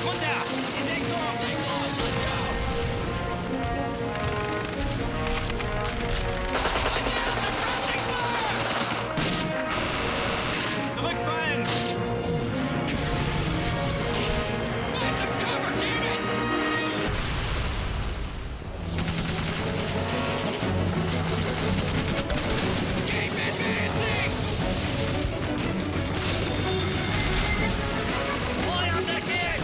Runter! In den Kurs! Stay close! Let's go! One down! Suppressing fire! Zurückfallen! Find some cover, damn it! Keep advancing! Fly on the kid!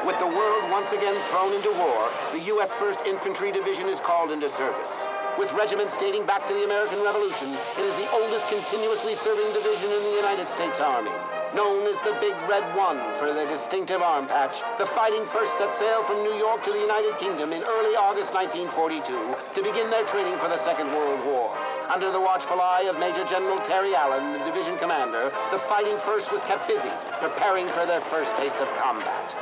With the world once again thrown into war, the U.S. 1st Infantry Division is called into service. With regiments dating back to the American Revolution, it is the oldest continuously serving division in the United States Army. Known as the Big Red One for their distinctive arm patch, the Fighting First set sail from New York to the United Kingdom in early August 1942 to begin their training for the Second World War. Under the watchful eye of Major General Terry Allen, the division commander, the Fighting First was kept busy, preparing for their first taste of combat.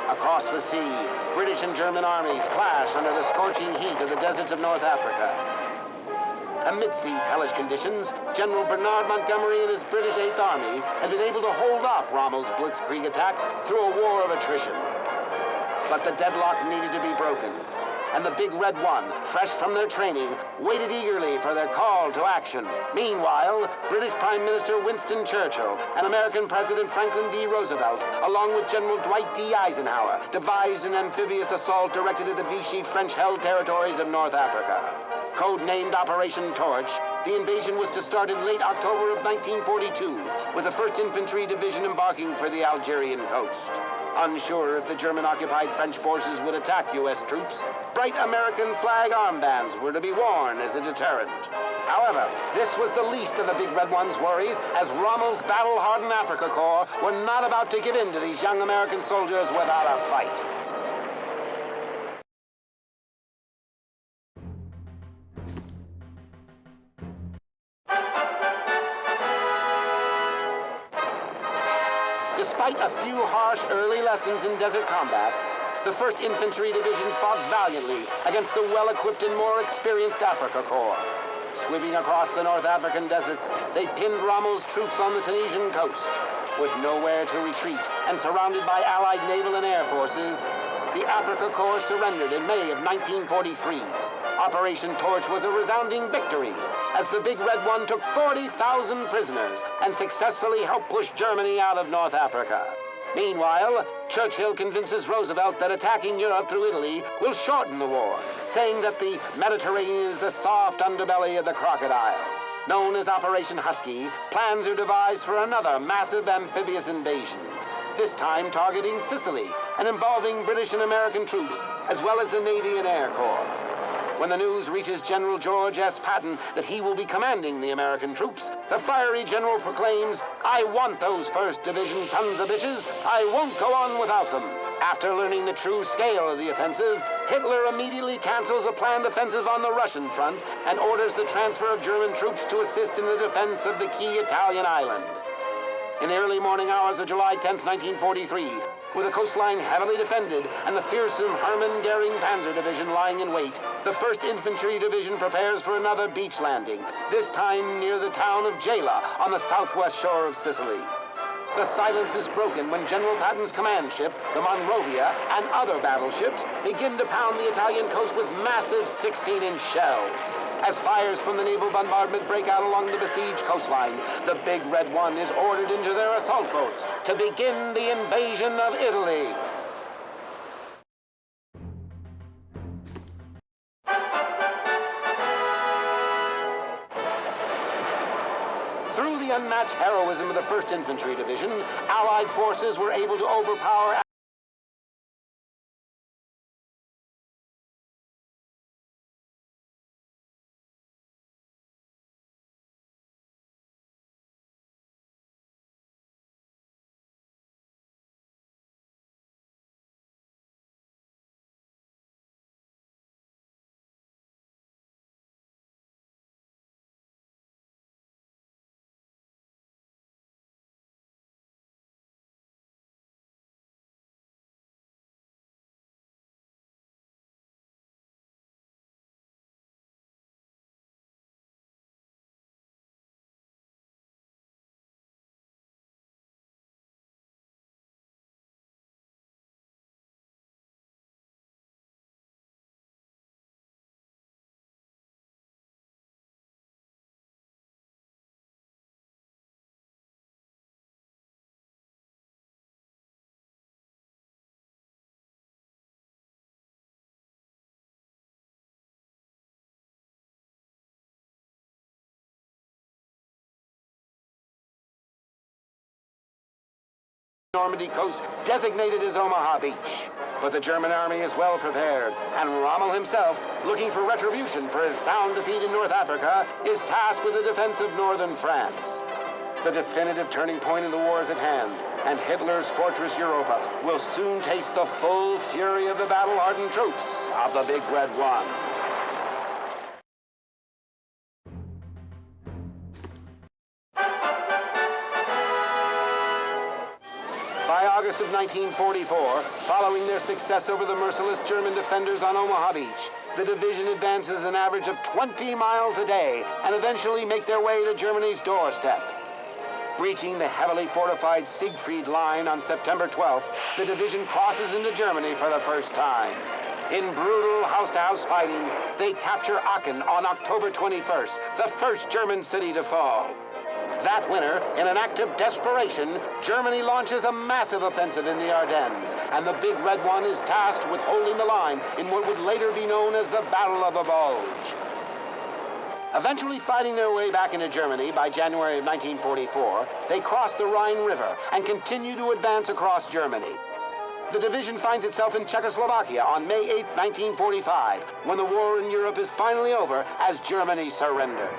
Across the sea, British and German armies clashed under the scorching heat of the deserts of North Africa. Amidst these hellish conditions, General Bernard Montgomery and his British 8th Army had been able to hold off Rommel's blitzkrieg attacks through a war of attrition. But the deadlock needed to be broken, and the Big Red One, fresh from their training, waited eagerly for their call to action. Meanwhile, British Prime Minister Winston Churchill and American President Franklin D. Roosevelt, along with General Dwight D. Eisenhower, devised an amphibious assault directed at the Vichy French-held territories of North Africa. Codenamed Operation Torch, the invasion was to start in late October of 1942, with the 1st Infantry Division embarking for the Algerian coast. Unsure if the German-occupied French forces would attack U.S. troops, bright American flag armbands were to be worn as a deterrent. However, this was the least of the Big Red One's worries, as Rommel's battle-hardened Africa Corps were not about to give in to these young American soldiers without a fight. Despite a few harsh early lessons in desert combat, the 1st Infantry Division fought valiantly against the well-equipped and more experienced Africa Corps. Sweeping across the North African deserts, they pinned Rommel's troops on the Tunisian coast. With nowhere to retreat and surrounded by Allied naval and air forces, the Africa Corps surrendered in May of 1943. Operation Torch was a resounding victory, as the Big Red One took 40,000 prisoners and successfully helped push Germany out of North Africa. Meanwhile, Churchill convinces Roosevelt that attacking Europe through Italy will shorten the war, saying that the Mediterranean is the soft underbelly of the crocodile. Known as Operation Husky, plans are devised for another massive amphibious invasion, this time targeting Sicily and involving British and American troops, as well as the Navy and Air Corps. When the news reaches General George S. Patton that he will be commanding the American troops, the fiery general proclaims, "I want those 1st Division sons of bitches. I won't go on without them." After learning the true scale of the offensive, Hitler immediately cancels a planned offensive on the Russian front and orders the transfer of German troops to assist in the defense of the key Italian island. In the early morning hours of July 10th, 1943, with the coastline heavily defended and the fearsome Hermann Goering Panzer Division lying in wait, the 1st Infantry Division prepares for another beach landing, this time near the town of Gela on the southwest shore of Sicily. The silence is broken when General Patton's command ship, the Monrovia, and other battleships begin to pound the Italian coast with massive 16-inch shells. As fires from the naval bombardment break out along the besieged coastline, the Big Red One is ordered into their assault boats to begin the invasion of Italy. Through the unmatched heroism of the 1st Infantry Division, Allied forces were able to overpower Normandy coast designated as Omaha Beach. But the German army is well prepared, and Rommel himself, looking for retribution for his sound defeat in North Africa, is tasked with the defense of northern France. The definitive turning point in the war is at hand, and Hitler's fortress Europa will soon taste the full fury of the battle-hardened troops of the Big Red One. By August of 1944, following their success over the merciless German defenders on Omaha Beach, the division advances an average of 20 miles a day and eventually make their way to Germany's doorstep. Reaching the heavily fortified Siegfried Line on September 12th, the division crosses into Germany for the first time. In brutal house-to-house fighting, they capture Aachen on October 21st, the first German city to fall. That winter, in an act of desperation, Germany launches a massive offensive in the Ardennes, and the Big Red One is tasked with holding the line in what would later be known as the Battle of the Bulge. Eventually fighting their way back into Germany by January of 1944, they cross the Rhine River and continue to advance across Germany. The division finds itself in Czechoslovakia on May 8, 1945, when the war in Europe is finally over as Germany surrenders.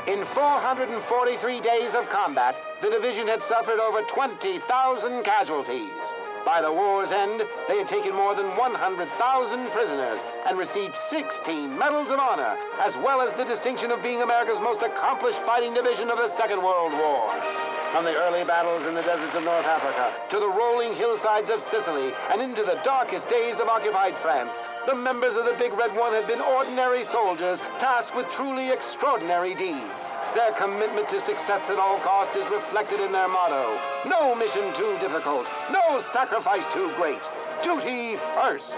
In 443 days of combat, the division had suffered over 20,000 casualties. By the war's end, they had taken more than 100,000 prisoners and received 16 medals of honor, as well as the distinction of being America's most accomplished fighting division of the Second World War. From the early battles in the deserts of North Africa to the rolling hillsides of Sicily and into the darkest days of occupied France, the members of the Big Red One had been ordinary soldiers tasked with truly extraordinary deeds. Their commitment to success at all costs is reflected in their motto: no mission too difficult, no sacrifice too great, duty first.